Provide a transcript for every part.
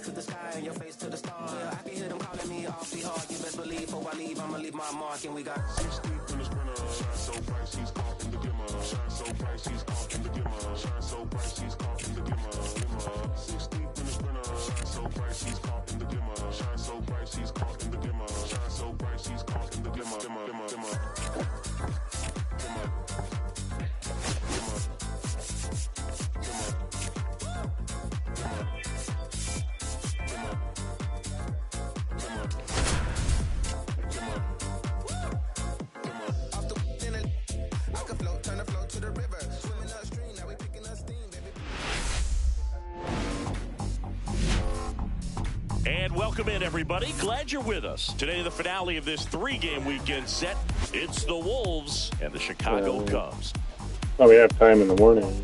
to the sky and your face to the stars. Yeah, I can hear them calling me awfully hard. You best believe before I leave, I'ma leave my mark. And we got 6 deep in the sprinter. Shine so bright, she's caught in the glimmer. Shine so bright, she's caught in the glimmer. Shine so bright, she's caught in the glimmer. 6 deep in the sprinter. Shine so bright, she's caught in the glimmer. Shine so bright, she's caught in the glimmer. Shine so bright, she's caught in the glimmer. And welcome in, everybody. Glad you're with us. Today, the finale of this 3-game weekend set. It's the Wolves and the Chicago Cubs. Oh, we have time in the morning.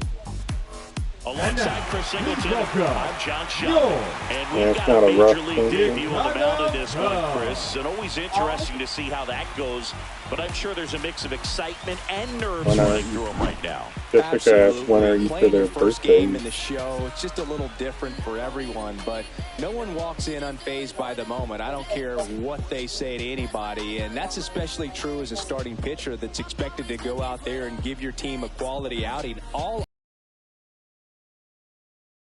Alongside Chris Singleton, I'm John Shaw. And we've got a a major rough league debut on the mound in this one, Chris. And always interesting to see how that goes. But I'm sure there's a mix of excitement and nerves running through them right now. Just because when are you for their first game in the show, it's just a little different for everyone. But no one walks in unfazed by the moment. I don't care what they say to anybody. And that's especially true as a starting pitcher that's expected to go out there and give your team a quality outing. All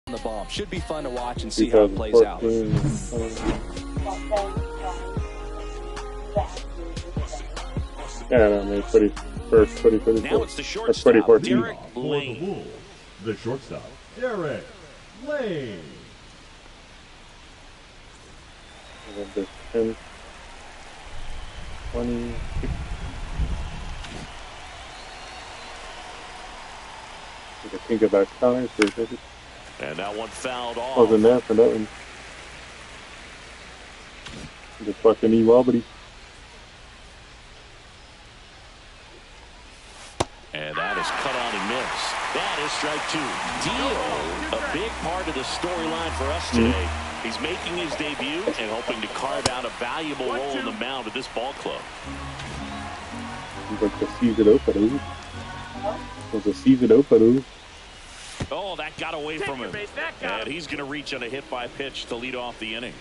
on the bomb. Should be fun to watch and see how it plays out. Yeah, I mean, pretty now it's the shortstop, Derek Lane. The shortstop, Derek Lane. And then 10, 20, I think about counters for a second. And that one fouled off. Wasn't there for that one. Just fucking E-wobbly. And that is cut on and missed. That is strike 2. Dio, a big part of the storyline for us today. He's making his debut and hoping to carve out a valuable role in the mound of this ball club. He's like the season opener. It was a season opener. Oh, that got away from him. And he's going to reach on a hit-by pitch to lead off the inning.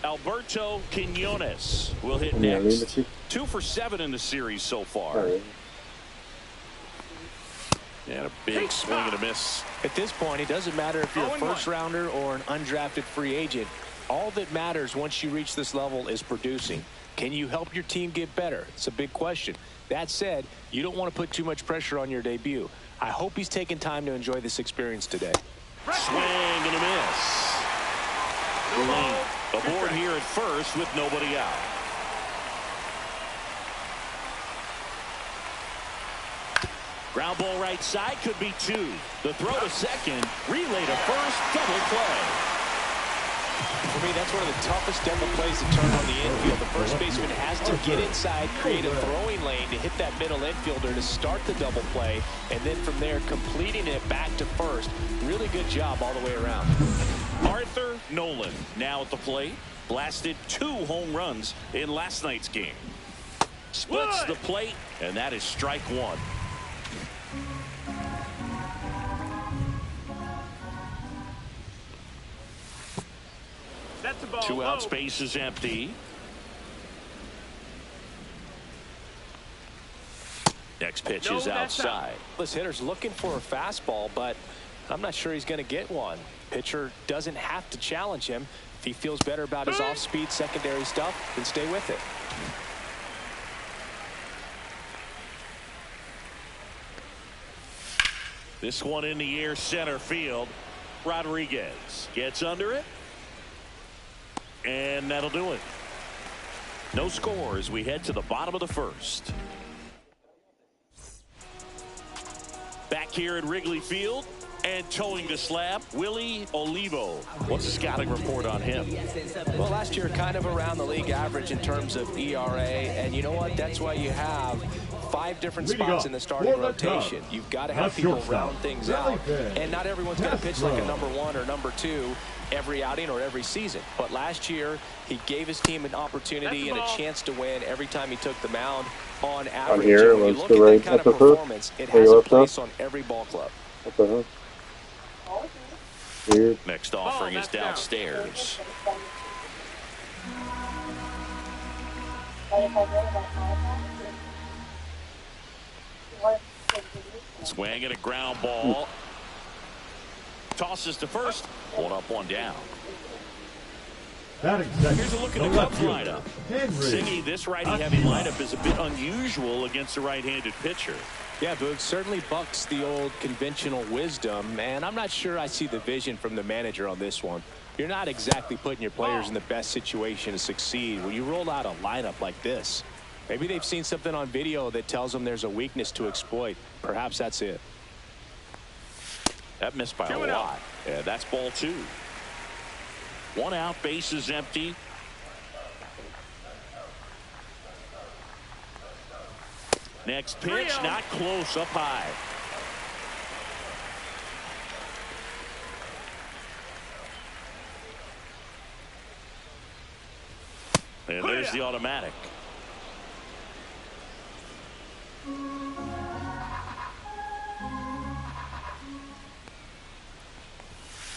Alberto Quiñones will hit next. 2 for 7 in the series so far. And a big swing and a miss. At this point, it doesn't matter if you're a first rounder or an undrafted free agent. All that matters once you reach this level is producing. Can you help your team get better? It's a big question. That said, you don't want to put too much pressure on your debut. I hope he's taking time to enjoy this experience today. Swing and a miss. Lane aboard here at first with nobody out. Ground ball right side, could be 2. The throw to second, relay to first, double play. For me, that's one of the toughest double plays to turn on the infield. The first baseman has to get inside, create a throwing lane to hit that middle infielder to start the double play, and then from there completing it back to first. Really good job all the way around. Arthur Nolan now at the plate. Blasted 2 home runs in last night's game. Splits the plate, and that is strike 1. That's a ball. 2 out, space is empty. Next pitch is outside. This hitter's looking for a fastball, but I'm not sure he's going to get one. Pitcher doesn't have to challenge him. If he feels better about his off-speed secondary stuff, then stay with it. This one in the air, center field. Rodriguez gets under it. And that'll do it. No score as we head to the bottom of the first. Back here at Wrigley Field and towing the slab, Willie Olivo. What's the scouting report on him? Well, last year kind of around the league average in terms of ERA, and you know what? That's why you have 5 different spots in the starting rotation. You've got to have people round things out, and not everyone's going to pitch like a number 1 or number 2 every outing or every season. But last year, he gave his team an opportunity and a chance to win every time he took the mound on average. Here, when you look at that kind of performance, it has a place on every ball club. Weird. Next offering is downstairs. Swing and a ground ball. Tosses to first. One up, one down. Here's a look at the Cubs lineup. Siggy, this righty-heavy lineup is a bit unusual against a right-handed pitcher. Yeah, Boog, certainly bucks the old conventional wisdom, and I'm not sure I see the vision from the manager on this one. You're not exactly putting your players in the best situation to succeed when you roll out a lineup like this. Maybe they've seen something on video that tells them there's a weakness to exploit. Perhaps that's it. That missed by a lot. Yeah, that's ball 2. 1 out, base is empty. Next pitch, not close, up high. And there's the automatic.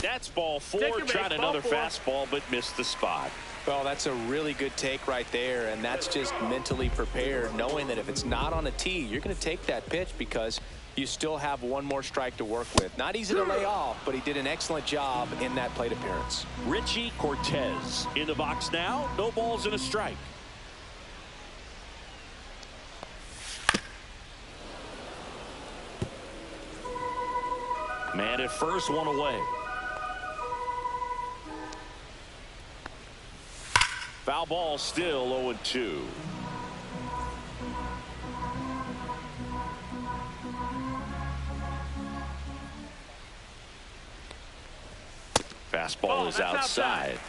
That's ball 4. Tried another fastball, but missed the spot. Well, that's a really good take right there, and that's just mentally prepared, knowing that if it's not on a tee, you're going to take that pitch because you still have one more strike to work with. Not easy to lay off, but he did an excellent job in that plate appearance. Richie Cortez in the box now. No balls and a strike. Man at first, 1 away. Foul ball, still 0-2. Fastball is outside.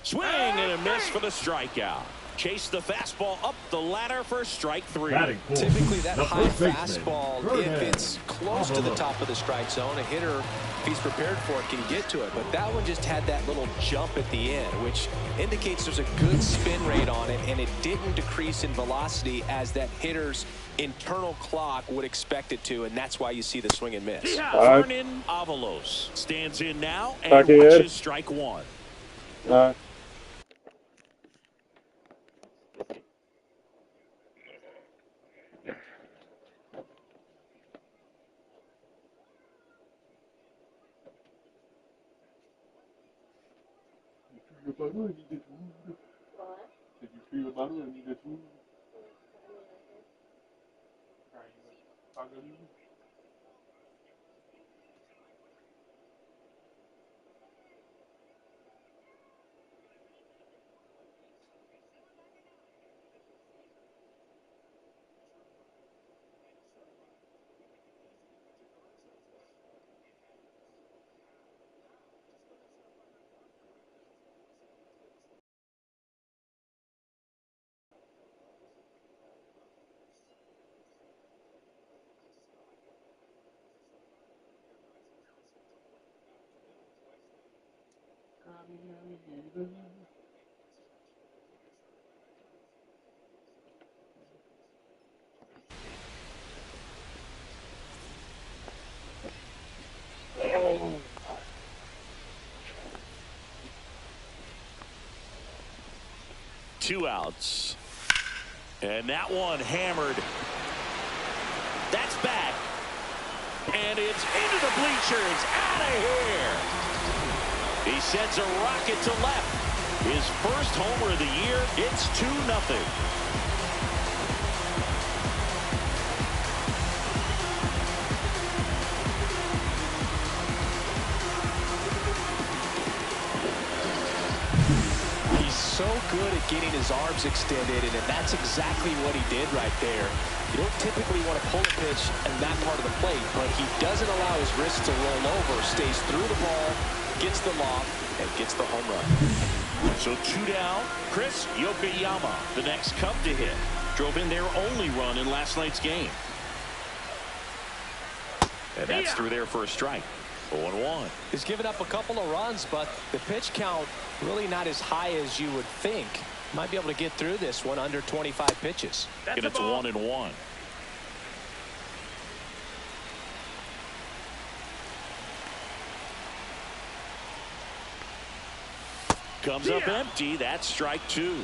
Swing and a miss for the strikeout. Chase the fastball up the ladder for strike 3. Typically that high fastball, if it's close to the top of the strike zone, a hitter, if he's prepared for it, can get to it. But that one just had that little jump at the end, which indicates there's a good spin rate on it, and it didn't decrease in velocity as that hitter's internal clock would expect it to, and that's why you see the swing and miss. Vernon Avalos stands in now and watches strike 1. Two outs. And that one hammered. That's back. And it's into the bleachers. Out of here. He sends a rocket to left. His first homer of the year. It's 2-0. So good at getting his arms extended, and that's exactly what he did right there. You don't typically want to pull a pitch in that part of the plate, but he doesn't allow his wrist to roll over, stays through the ball, gets the lob, and gets the home run. So 2 down. Chris Yokoyama, the next Cub to hit. Drove in their only run in last night's game. And that's through there for a strike. 0-1. He's given up a couple of runs, but the pitch count really not as high as you would think. Might be able to get through this one under 25 pitches. And it's 1-1. Comes up empty. That's strike 2.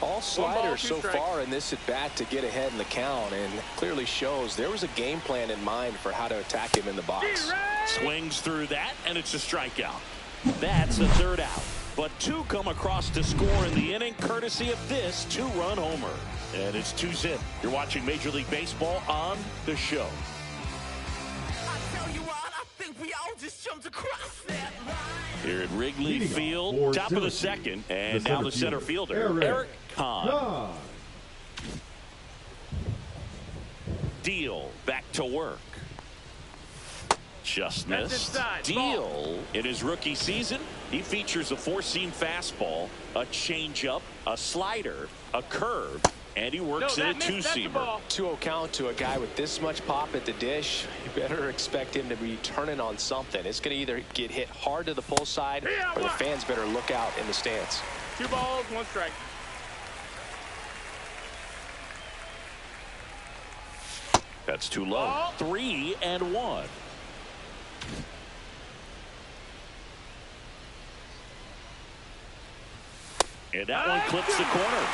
All sliders so far in this at bat to get ahead in the count, and clearly shows there was a game plan in mind for how to attack him in the box. Swings through that, and it's a strikeout. That's the 3rd out. But 2 come across to score in the inning, courtesy of this 2-run homer. And it's 2-zip. You're watching Major League Baseball on the show. I tell you what, I think we all just jumped across that line. Here at Wrigley Leading Field, off top for of the Syracuse, 2nd, and now the center fielder, Eric Kahn. Deal back to work. Just missed. Deal in his rookie season. He features a 4-seam fastball, a changeup, a slider, a curve, and he works in a 2-seamer. 2-0 count to a guy with this much pop at the dish. You better expect him to be turning on something. It's going to either get hit hard to the pull side, or the fans better look out in the stands. 2 balls, 1 strike. That's too low. 3-1. And that one clips the corner.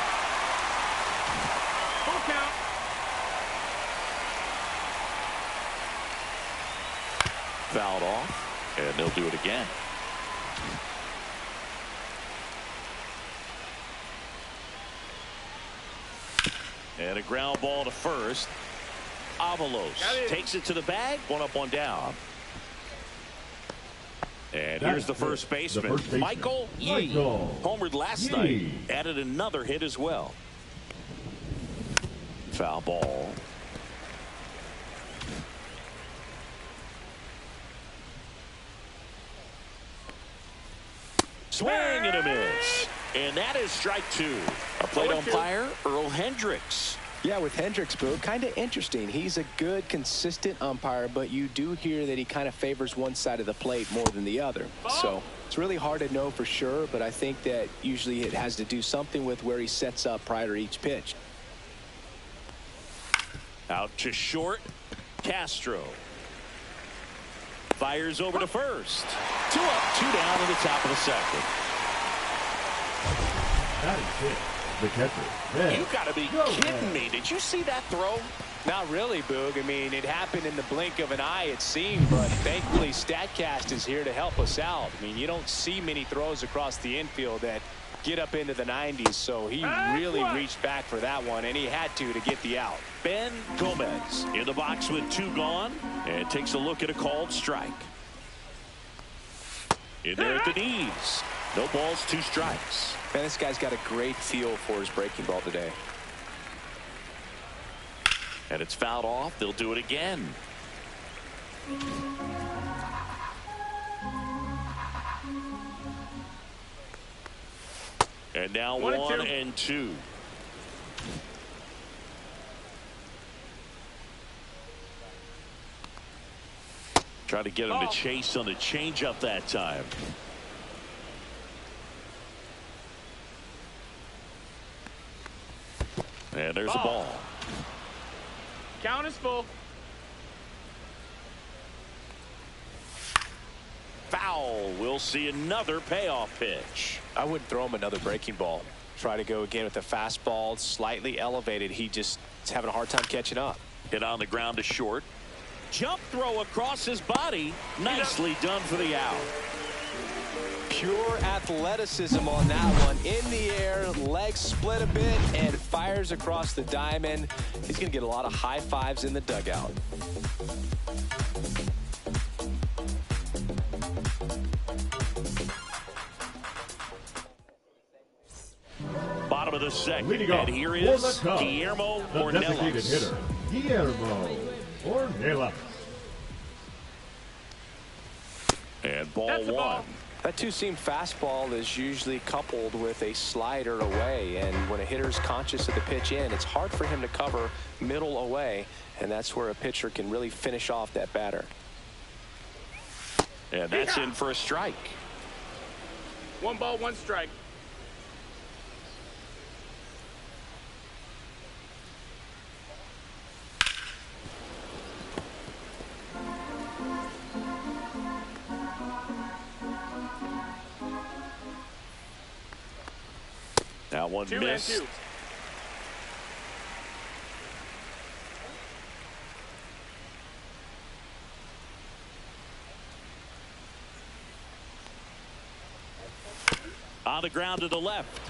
Full count. Fouled off, and they'll do it again. And a ground ball to first. Avalos takes it to the bag. 1 up, 1 down. And here's the first baseman, Michael Yee. Homered last night. Added another hit as well. Foul ball. Swing and a miss. And that is strike 2. A plate umpire, Earl Hendricks. Yeah, with Hendricks, Boo, kind of interesting. He's a good, consistent umpire, but you do hear that he kind of favors one side of the plate more than the other. So it's really hard to know for sure, but I think that usually it has to do something with where he sets up prior to each pitch. Out to short, Castro. Fires over to first. 2 up, 2 down in the top of the 2nd. That is it. The catcher. You got to be kidding me. Did you see that throw? Not really, Boog. I mean, it happened in the blink of an eye, it seemed, but thankfully StatCast is here to help us out. I mean, you don't see many throws across the infield that get up into the 90s, so he really reached back for that one, and he had to get the out. Ben Gomez in the box with 2 gone, and takes a look at a called strike. In there at the knees. No balls, 2 strikes. Man, this guy's got a great feel for his breaking ball today. And it's fouled off. They'll do it again. And now 1 and 2. Try to get him to chase on the changeup that time. And there's a ball. Count is full. Foul. We'll see another payoff pitch. I wouldn't throw him another breaking ball. Try to go again with the fastball, slightly elevated. He just is having a hard time catching up. Hit on the ground to short. Jump throw across his body. Nicely done for the out. Pure athleticism on that one. In the air, legs split a bit, and fires across the diamond. He's going to get a lot of high fives in the dugout. Bottom of the 2nd, Leading and here is Guillermo the designated Ornelas. hitter, Guillermo Ornelas. And ball That's the 1. ball. That 2-seam fastball is usually coupled with a slider away, and when a hitter's conscious of the pitch in, it's hard for him to cover middle away, and that's where a pitcher can really finish off that batter. And that's in for a strike. 1 ball, 1 strike. one 2 missed. and 2. On the ground to the left.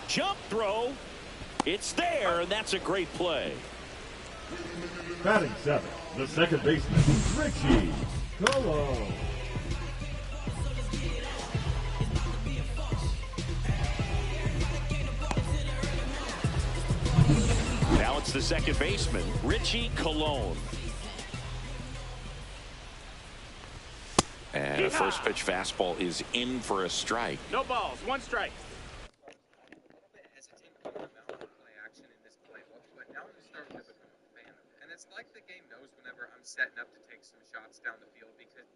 Jump throw. It's there, and that's a great play. Batting 7, the second baseman, Richie Colon. Now it's the second baseman, Richie Colon. And a first pitch fastball is in for a strike. No balls, 1 strike. It's like the game knows whenever I'm setting up to take some shots down the field because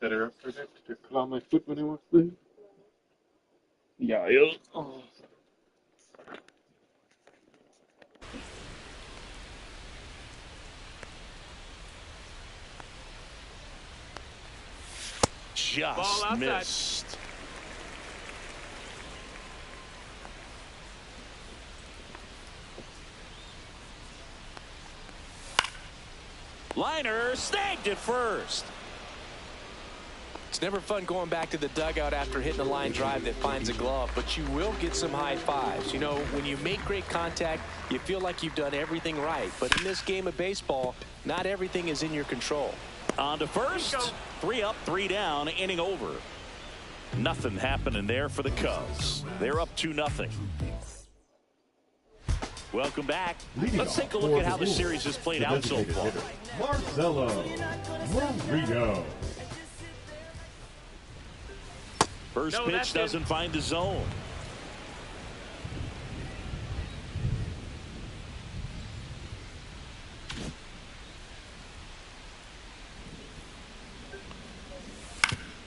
Set her up for that to claw my foot when I walk through. Yeah, yeah. Oh. Just missed. Liner snagged it first. It's never fun going back to the dugout after hitting a line drive that finds a glove, but you will get some high fives. You know, when you make great contact, you feel like you've done everything right. But in this game of baseball, not everything is in your control. On to first. 3 up, 3 down, inning over. Nothing happening there for the Cubs. They're up 2-0. Welcome back. Let's take a look at how the series has played out so far. Marcelo Rodriguez. First pitch doesn't find the zone.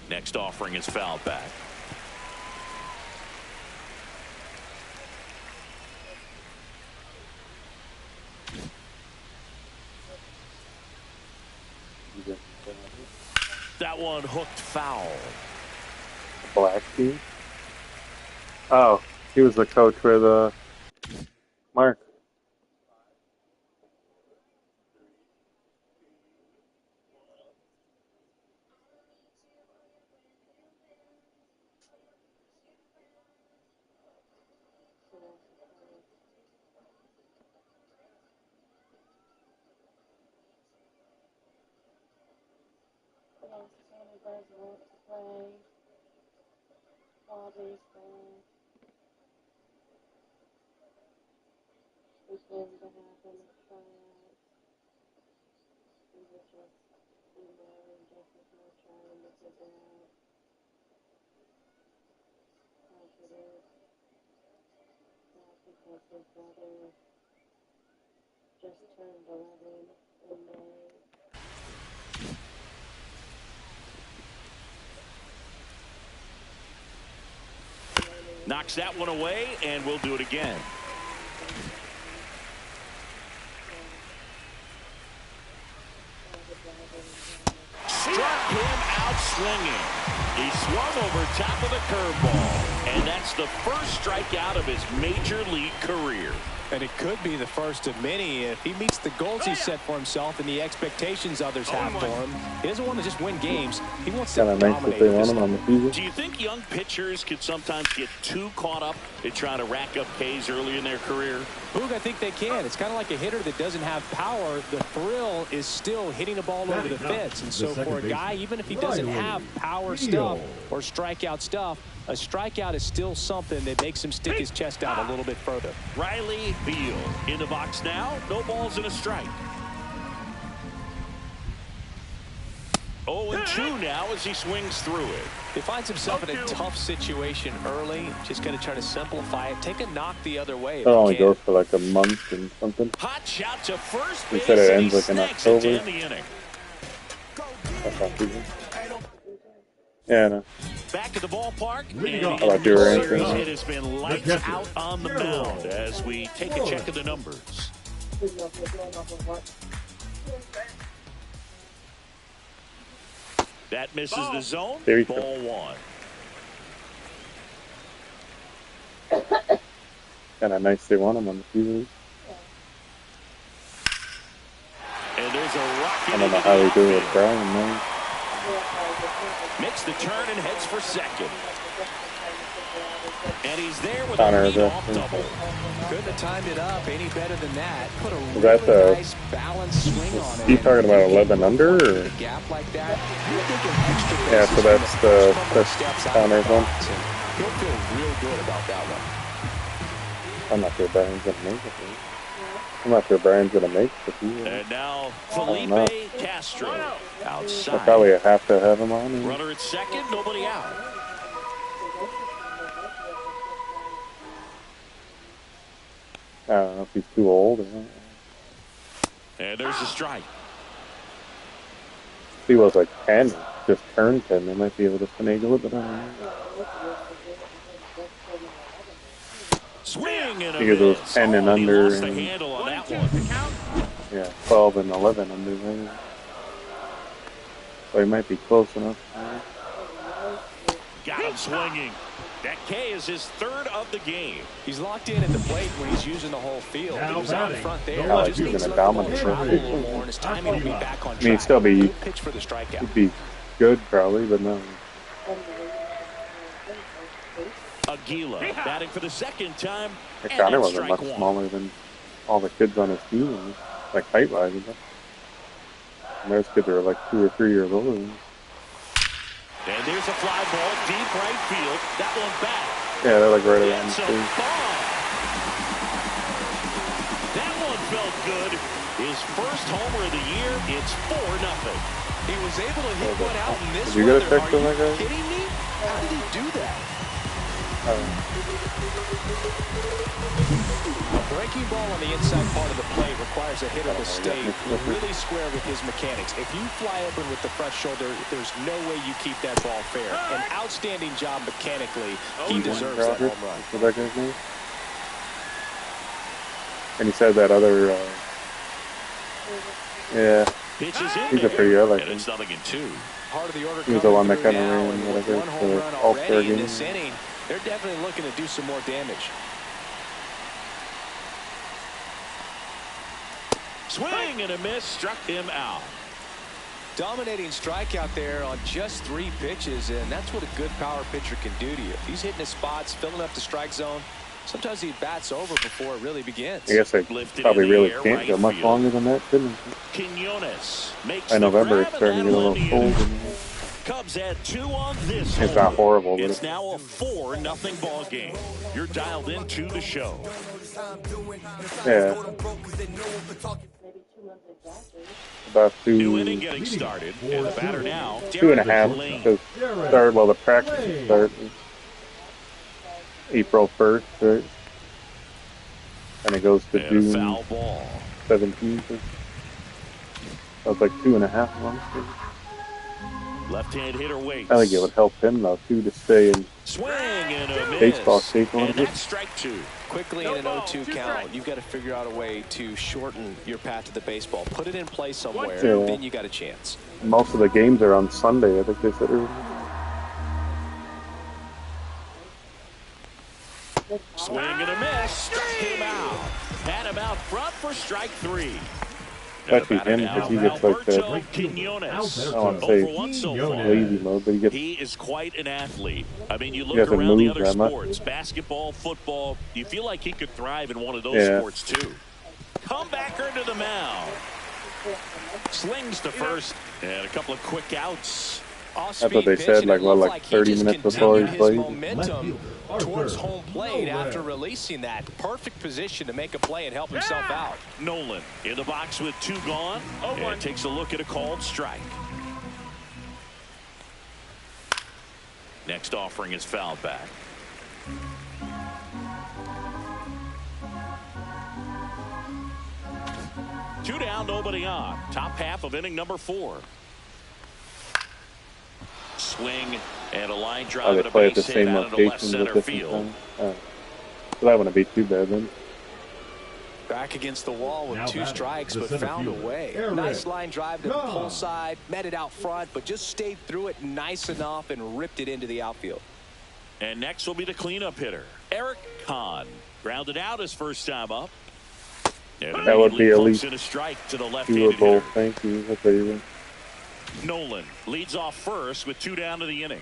Next offering is fouled back. That one hooked foul. Black team? Oh, he was the coach with Mark. Knocks that one away, and we'll do it again. Struck him out swinging. He swung over top of the curveball, and that's the first strikeout of his major league career. And it could be the first of many if he meets the goals he set for himself and the expectations others have for him. He doesn't want to just win games. He wants to dominate. Do you think young pitchers could sometimes get too caught up in trying to rack up Ks early in their career? Boog, I think they can. It's kind of like a hitter that doesn't have power. The thrill is still hitting the ball over the fence. And so for a guy, even if he doesn't have power stuff or strikeout stuff, a strikeout is still something that makes him stick his chest out a little bit further. Riley Beal in the box now. No balls and a strike. 0-2 now as he swings through it. He finds himself in a tough situation early. Just going to try to simplify it. Take a knock the other way. It only goes for like a month and something. Hot shot to first He base. said it ends like in October. Yeah, no. Back to the ballpark. How about your answers? It has been lights out on the mound as we take a check of the numbers. That misses the zone. Ball one. Kind of nice they want him on the season. And there's a rocket. I don't know how they do it with Brian, man. Makes the turn and heads for second. And he's there with Connor, a leadoff double. Couldn't have timed it up any better than that. Put a really nice balanced swing on it. You talking about 11 under? Or? A gap like that. Yeah, so that's Connor's one. He'll feel real good about that one. I'm not sure Brian's gonna make it. I'm not sure Brian's gonna make it. And now Felipe Castro outside. I probably have to have him on. Runner at second, nobody out. I don't know if he's too old. And there's a strike. If he was like 10, just turned 10, they might be able to finagle it, but I don't know. Swing and a Because it was miss. 10 and He under. lost the And, handle on that one. yeah, 12 and 11 under. Right? So he might be close enough. Got him swinging. That K is his third of the game. He's locked in at the plate when he's using the whole field. Now He was out batting. front there. No, like Just he's needs gonna to let the ball dominate travel a this. little more, and his timing will be back on track. I mean, he'd still be, Good pitch for the strikeout. he'd be good probably, but no. Aguila batting for the second time. Like, And Connor that's wasn't strike much one. smaller than all the kids on his team, like height-wise. And those kids are like 2 or 3 years old. And there's a fly ball deep right field. That one back. Yeah, they're like right around It's the a same. bomb. That one felt good. His first homer of the year. It's 4-0. He was able to hit one out in this Did you get a weather. text Are on that you guy? kidding me? How did he do that? A breaking ball on the inside part of the plate requires a hitter to stay really square with his mechanics. If you fly open with the front shoulder, there's no way you keep that ball fair. An outstanding job mechanically. He deserves that home run. What's that guy's name? And he said that other, yeah, Pitches in he's a there, pretty good, like and it's 0-2. Part of the order He was the coming one that through kinda now, ran, and with whatever, one home the run All-Star already in game. this inning, they're definitely looking to do some more damage. Swing and a miss. Struck him out. Dominating strikeout there on just 3 pitches, and that's what a good power pitcher can do to you. If he's hitting his spots, filling up the strike zone, sometimes he bats over before it really begins. I guess they Lifted probably in the really air, can't right go much field. longer than that, couldn't they? Quinones makes By the November, grab, it's starting to get a and little that'll cold. end it. Cubs had 2 on this It's one. not horrible, but It's now a 4-0 ball game. You're dialed into the show. Yeah. About New inning two, getting started. And the batter now, 2.5. Lane. Because the practice start April 1st, right? And it goes to And a June foul ball. 17th. So it's like 2.5 months. Left-hand hitter waits. I think it would help him though too to stay in Swing and a baseball miss. shape a little And bit. that's strike two. Quickly in an 0-2 count, you've got to figure out a way to shorten your path to the baseball. Put it in play somewhere, Yeah. then you got a chance. Most of the games are on Sunday, I think they said earlier. Swing and a miss. Struck him out. Had him out front for strike three. Especially him, because he gets like the, Alberto Quinones. I don't want to 0 for say 1 so far. lazy mode, but He is quite an athlete. I mean, you He look doesn't around the move other that much. sports, basketball, football, you feel like he could thrive in one of those Yeah. sports too. Comebacker to the mound. Slings to first, and a couple of quick outs. That's what they said, like, what, like 30 minutes before he played? Momentum towards home plate after releasing that perfect position to make a play and help himself out. Nolan in the box with two gone, and takes a look at a called strike. Next offering is fouled back. Two down, nobody on. Top half of inning number 4. Swing and a line drive they and a play at base the hit same out of the left locations at center different field. times. So that wouldn't be too bad then. Back against the wall with Now 2 batting, strikes, the but center found a fielder, way. Eric Nice line drive to the pull Kahn. side, met it out front, but just stayed through it nice enough and ripped it into the outfield. And next will be the cleanup hitter, Eric Kahn. Grounded out his first time up. And That would be at immediately least in a strike to the left-handed doable. hitter. Thank you. That's what you Nolan leads off first with 2 down to the inning.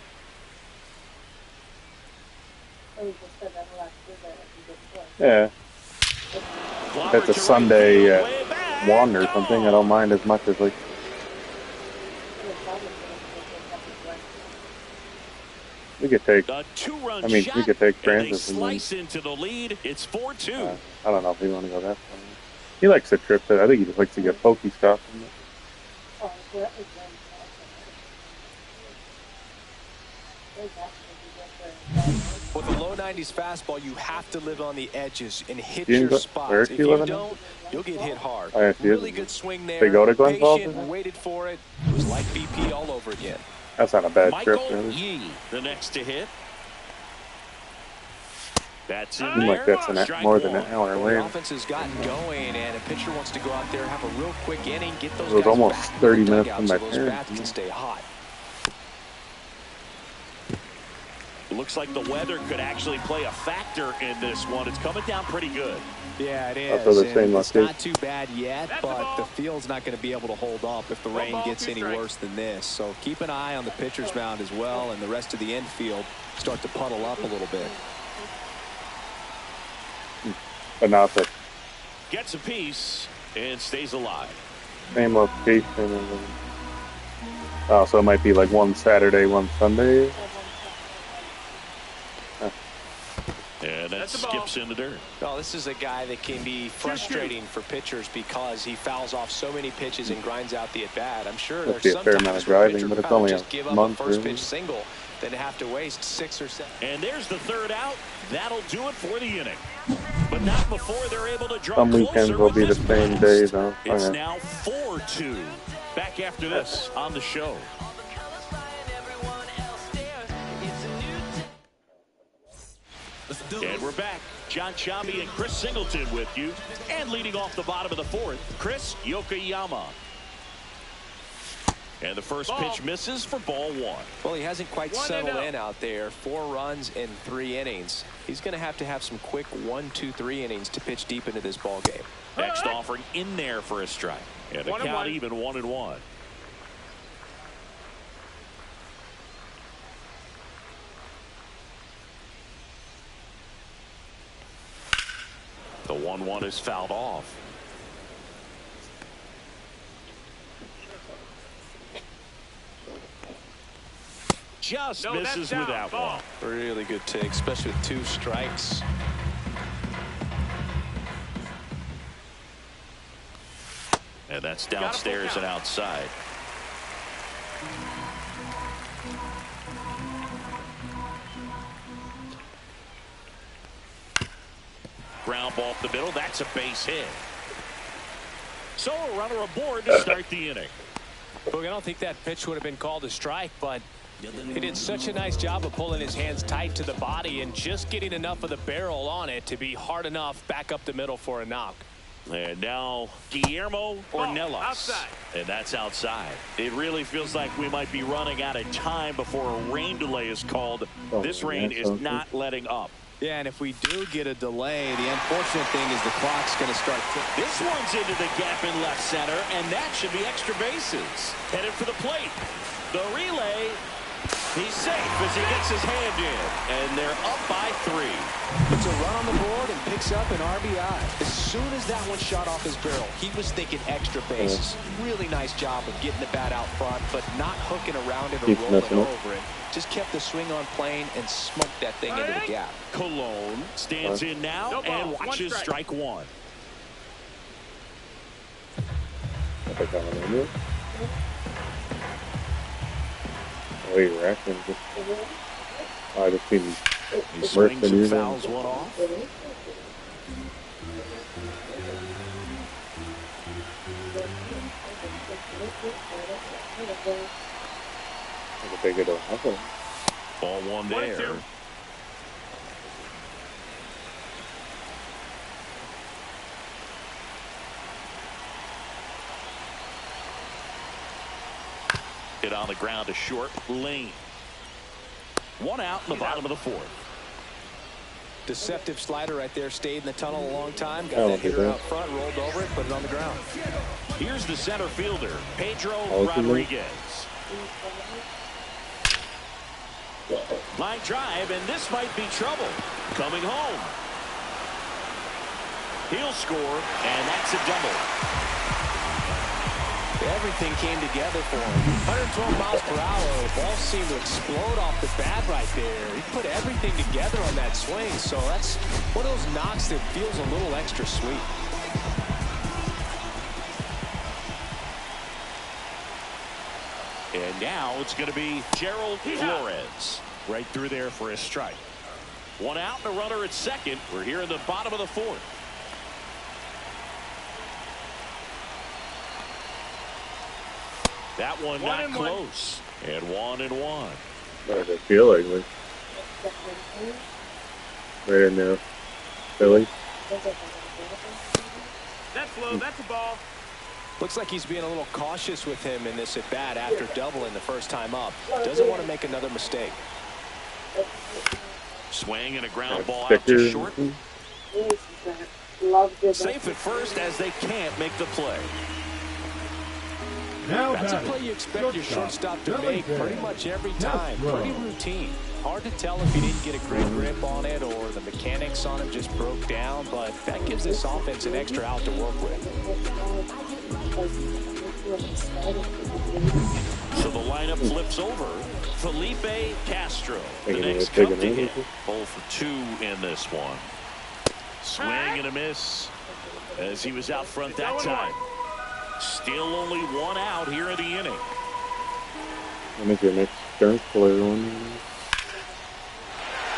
Yeah. If it's a Sunday at 1 or something, I don't mind as much as like. We could take. A 2-run I mean, shot, we could take and they Francis and then. slice into the lead. It's 4-2. I don't know if we want to go that far. He likes to trip it. I think he just likes to get pokey stuff. With a low 90s fastball, you have to live on the edges and hit You your go- spots. where is If he you living? don't, you'll get hit hard. Oh, yeah, he is. Really good swing there. They go to Glen Falls, Patient, isn't it? waited for it. It was like BP all over again. That's not a bad trip, Michael really. Yee, the next to hit. That's in Seems like there. that's Strike more than one. an hour Well, the later. offense has gotten going, and a pitcher wants to go out there, have a real quick inning, get those It was guys almost back in 30 the minutes dugout from so my those parents, bats yeah. can stay hot. It looks like the weather could actually play a factor in this one. It's coming down pretty good. Yeah, it is. That's what they're saying, And it's like not too bad yet, but the field's not going to be able to hold up if the rain gets any worse than this. So keep an eye on the pitcher's mound as well, and the rest of the infield start to puddle up a little bit. But not the Gets a piece and stays alive. same location. Oh, so it might be like one Saturday, one Sunday. And that That's the ball. skips in the dirt. Well, this is a guy that can be frustrating for pitchers because he fouls off so many pitches and grinds out the at-bat. I'm sure Must there's be a some fair times amount of where a driving, pitcher but would it's rather only a just give up month, a first really. pitch single than have to waste 6 or 7. And there's the third out. That'll do it for the inning. But not before they're able to draw Some weekends closer will with be the this same blast. day, though. It's Okay. now 4-2. Back after this on the show. And we're back. John Chambi and Chris Singleton with you. And leading off the bottom of the 4th, Chris Yokoyama. And the first pitch misses for ball 1. Well, he hasn't quite 1-0. settled in out there. 4 runs in 3 innings. He's going to have some quick 1, 2, 3 innings to pitch deep into this ball game. Next offering in there for a strike. And the 1-1. count even 1-1. The 1-1 is fouled off. Just No, that's misses down. with that Ball. one. Really good take, especially with 2 strikes. And that's downstairs and outside. Ground ball up the middle. That's a base hit. So a runner aboard to start the inning. Look, I don't think that pitch would have been called a strike, but he did such a nice job of pulling his hands tight to the body and just getting enough of the barrel on it to be hard enough back up the middle for a knock. And now Guillermo Ornelas. Outside. And that's outside. It really feels like we might be running out of time before a rain delay is called. This rain is not letting up. Yeah, and if we do get a delay, the unfortunate thing is the clock's going to start. This one's into the gap in left center, and that should be extra bases. Headed for the plate. The relay. He's safe as he gets his hand in, and they're up by 3. It's a run on the board and picks up an RBI. As soon as that one shot off his barrel, he was thinking extra bases. Really nice job of getting the bat out front, but not hooking around it or rolling over it. Just kept the swing on plane and smoked that thing into the gap. Cologne stands in now and watches strike 1. Oh, you're acting just. I just seen He swings and fouls one off. Ball 1 there. Hit on the ground to short. Lane. 1 out in the bottom of the 4th. Deceptive slider right there. Stayed in the tunnel a long time. Got that hitter out front. Rolled over it. Put it on the ground. Here's the center fielder, Pedro Rodriguez. Line drive, and this might be trouble. Coming home. He'll score, and that's a double. Everything came together for him. 112 miles per hour. The ball seemed to explode off the bat right there. He put everything together on that swing. So that's one of those knocks that feels a little extra sweet. And now it's going to be Gerald Flores. Right through there for a strike. 1 out and a runner at second. We're here in the bottom of the 4th. That one not close. And 1-1. What does it feel like? Right in there. Philly. That's low. That's a ball. Looks like he's being a little cautious with him in this at bat after doubling the first time up. Doesn't want to make another mistake. Swing and a ground ball out to short. Safe at first as they can't make the play. Now that's a play you expect your shortstop to make pretty much every time. Pretty routine. Hard to tell if he didn't get a great grip on it or the mechanics on him just broke down, but that gives this offense an extra out to work with. So the lineup flips over. Felipe Castro, the next come to hit. 0 for 2 in this one. Swing and a miss as he was out front that time. Still only 1 out here in the inning. I think your next strength player on.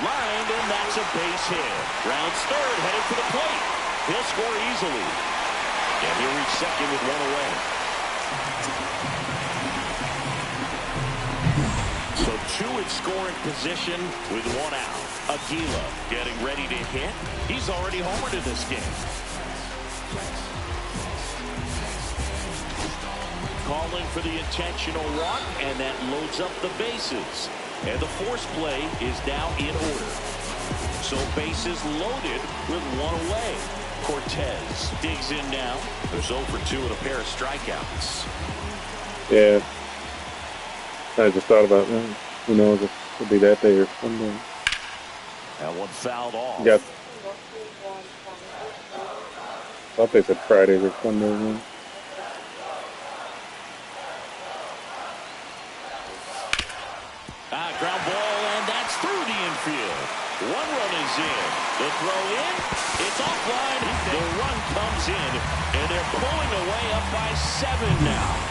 Lined, and that's a base hit. Rounds third, headed for the plate. He'll score easily. And he'll reach second with 1 away. So 2 in scoring position with 1 out. Aguila getting ready to hit. He's already homered in this game. Calling for the intentional walk, and that loads up the bases. And the force play is now in order. So bases loaded with 1 away. Cortez digs in now. There's 0 for 2 with a pair of strikeouts. Yeah. I just thought about that. Who knows if it'll be that day or Sunday. That one fouled off. Yeah. I thought they said Fridays or Sundays. Man. Ground ball, and that's through the infield. 1 run is in. The throw in. It's offline. The run comes in, and they're pulling away up by 7 now.